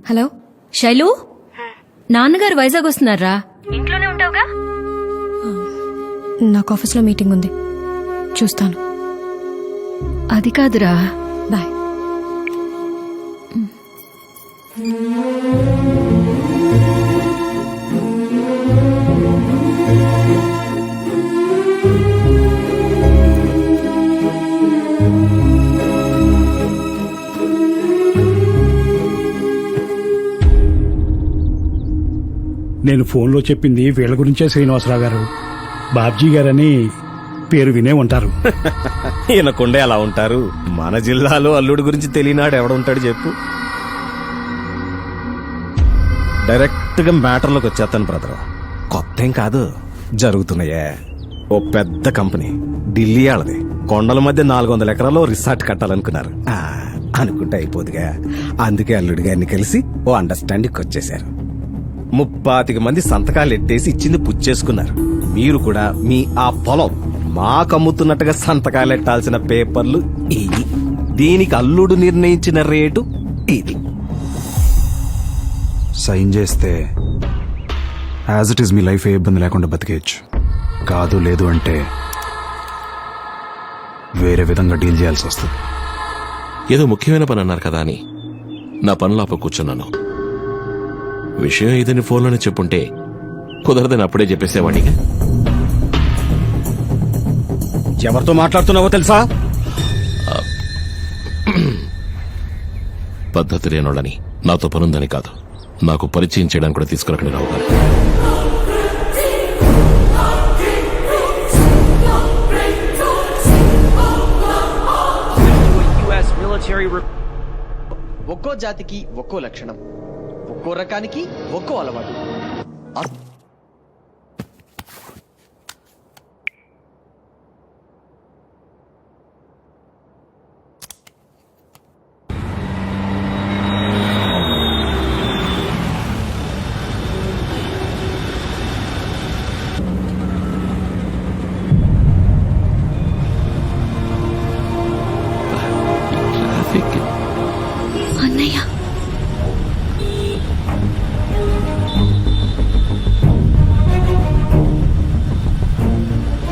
Hello Shailu, నాన్నగారు వైజాగ్ వస్తున్నారా? ఇంట్లోనే ఉంటావుగా? నాకు ఆఫీస్లో మీటింగ్ ఉంది, చూస్తాను. అది కాదురా. బాయ్. నేను ఫోన్లో చెప్పింది వీళ్ళ గురించే శ్రీనివాసరావు గారు. బాబ్జీ గారని పేరు వినే ఉంటారు. ఈయనకుండే అలా ఉంటారు. మన జిల్లాలో అల్లుడి గురించి తెలియనాడు ఎవడుంటాడు చెప్పు. డైరెక్ట్ గా మ్యాటర్లోకి వచ్చేస్తాను బ్రదర్. కొత్త ఏం కాదు, జరుగుతున్నాయే. ఓ పెద్ద కంపెనీ ఢిల్లీ వాళ్ళది. కొండల మధ్య 400 ఎకరాల్లో రిసార్ట్ కట్టాలనుకున్నారు. అనుకుంటే అయిపోదుగా. అందుకే అల్లుడి గారిని కలిసి ఓ అండర్స్టాండింగ్ వచ్చేశారు. 35 మంది సంతకాలు ఎట్టేసి ఇచ్చింది పుచ్చేసుకున్నారు. మీరు కూడా మీ ఆ పొలం మాకమ్ముతున్నట్టుగా సంతకాలు ఎట్టాల్సిన పేపర్లు ఇవి. దీనికి అల్లుడు నిర్ణయించిన రేటు ఇది. సైన్ చేస్తే యాజ్ ఇట్ ఈస్ మీ లైఫ్ ఏ ఇబ్బంది లేకుండా బతికేయచ్చు. కాదు లేదు అంటే వేరే విధంగా డీల్ చేయాల్సి వస్తుంది. ఏదో ముఖ్యమైన పని అన్నారు కదా అని నా పనులాప కూర్చున్నాను. విషయం ఇదని ఫోన్లోనే చెప్పుంటే కుదరదని అప్పుడే చెప్పేసేవాడిగా. ఎవరితో మాట్లాడుతున్నావో తెలుసా? పద్ధతి లేనోళ్ళని, నాతో పనుందని కాదు, నాకు పరిచయం చేయడానికి కూడా తీసుకురాకండి రావు గారు. ఒక్కో జాతికి ఒక్కో లక్షణం, ఒక్కో రకానికి ఒక్కో అలవాటు. అన్నయ్య,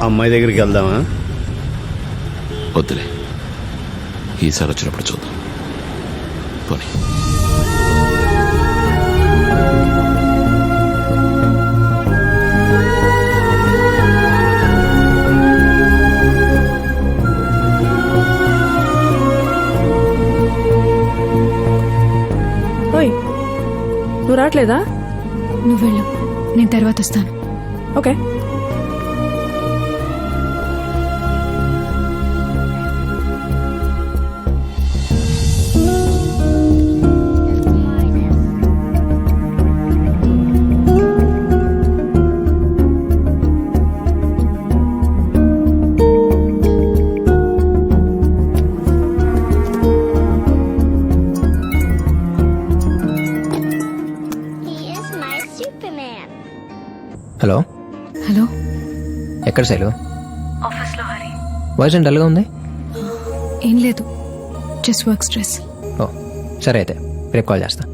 అమ్మాయి దగ్గరికి వెళ్దామా? వద్దులే, ఈసారి వచ్చినప్పుడు చూద్దాం. పోనీ. ఓయ్, నువ్వు రావట్లేదా? నువ్వు వెళ్ళు, నేను తర్వాత వస్తాను. ఓకే. హలో హలో, ఎక్కడ శైలు? ఆఫీస్లో హరి. వాయిస్ డల్గా ఉంది. ఏం లేదు, జస్ట్ వర్క్ స్ట్రెస్. ఓ సరే, అయితే రేపు కాల్ చేస్తా.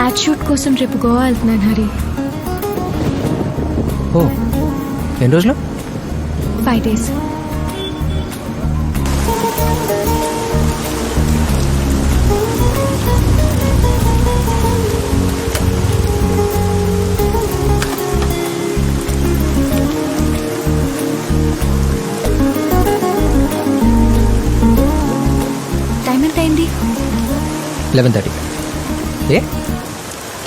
యాడ్ షూట్ కోసం రేపు గోవా వెళ్తున్నాను హరి. ఓ, ఎన్ని రోజులు? 5 days. టైం ఎంత అయింది? 11:30. ఏ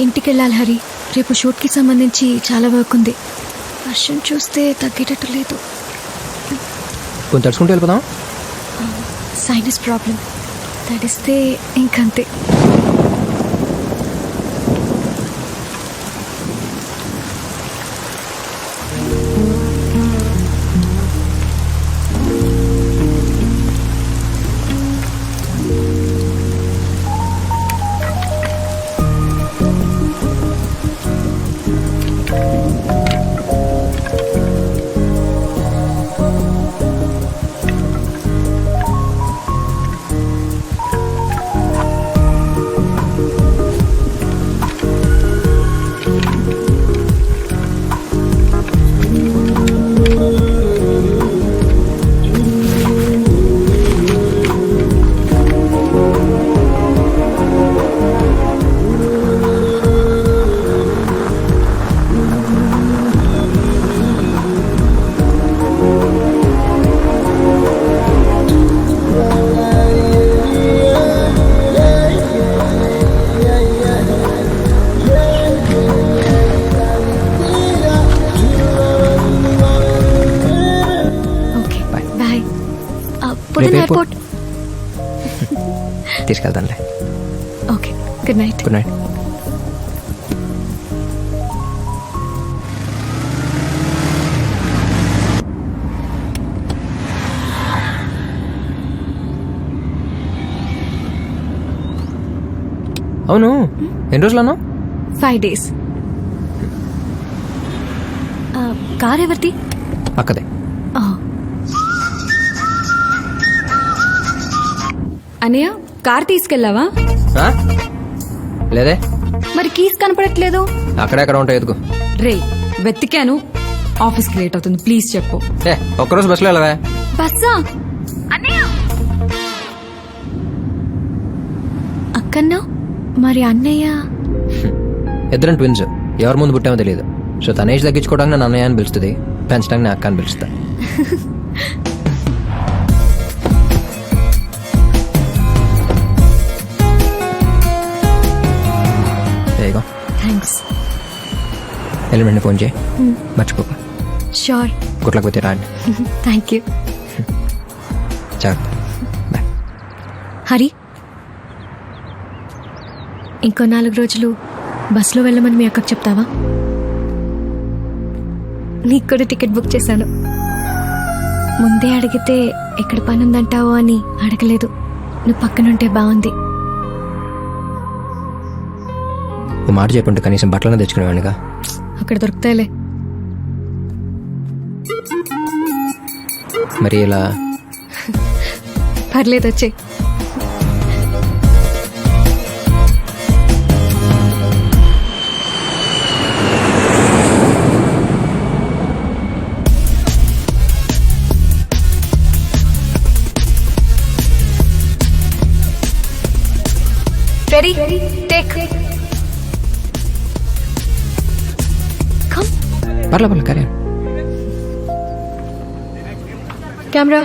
ఇంటికి వెళ్ళాలి హరి. రేపు షూట్కి సంబంధించి చాలా వర్క్ ఉంది. వర్షం చూస్తే తగ్గేటట్టు లేదు. కొంచెం తడుచుకుంటూ వెళ్ళిపోదాం. సైనస్ ప్రాబ్లం, తడిస్తే ఇంకంతే. Okay bye. పొద్దున రేపు ఎయిర్పోర్ట్. తీసుకెళ్తానులే. Okay, good night. Good night. అవును, ఎన్ని రోజులను? 5 days. కార్ ఎవరిది? అక్కదే. అన్నయ్య, కార్ తీసుకెళ్ళావా? ఆ? లేదే, మరి కీస్ కనపడట్లేదు. అక్కడెక్కడ ఉంటాయి ఎదుగు. రే, వెతికాను. ఆఫీస్కి లేట్ అవుతుంది, ప్లీజ్ చెప్పు. ఒక్కరోజు బస్సులో వెళ్ళవా? బస్సా? అన్నయ్య అక్కన్నా, మరి అన్నయ్య? ఇద్దరం ట్విన్స్, ఎవరి ముందు పుట్టామో తెలియదు. సో తన ఏజ్ తగ్గించుకోవడానికి నన్ను అన్నయ్య అని పిలుస్తుంది, పెంచడానికి నా అక్క అని పిలుస్తా. థ్యాంక్స్. ఎలిమెంట్ని ఫోన్ చేయి, మర్చిపోక. షూర్. గుట్లకు పోతే రాండి. Thank you. జాగ్రత్త. బాయ్. హరి, ఇంకో 4 రోజులు బస్సులో వెళ్ళమని మీ అక్కకు చెప్తావా? నీకు కూడా టికెట్ బుక్ చేశాను. ముందే అడిగితే ఎక్కడ పని ఉందంటావో అని అడగలేదు. నువ్వు పక్కనుంటే బాగుంది. ఓ మాట చెప్పుంటే కనీసం బట్టలను తెచ్చుకునేవాడిగా. అక్కడ దొరుకుతాయిలే. మరి ఇలా పర్లేదు, వచ్చే. Ready? Take. Come. పర్లే పర్లే, కానీ Camera.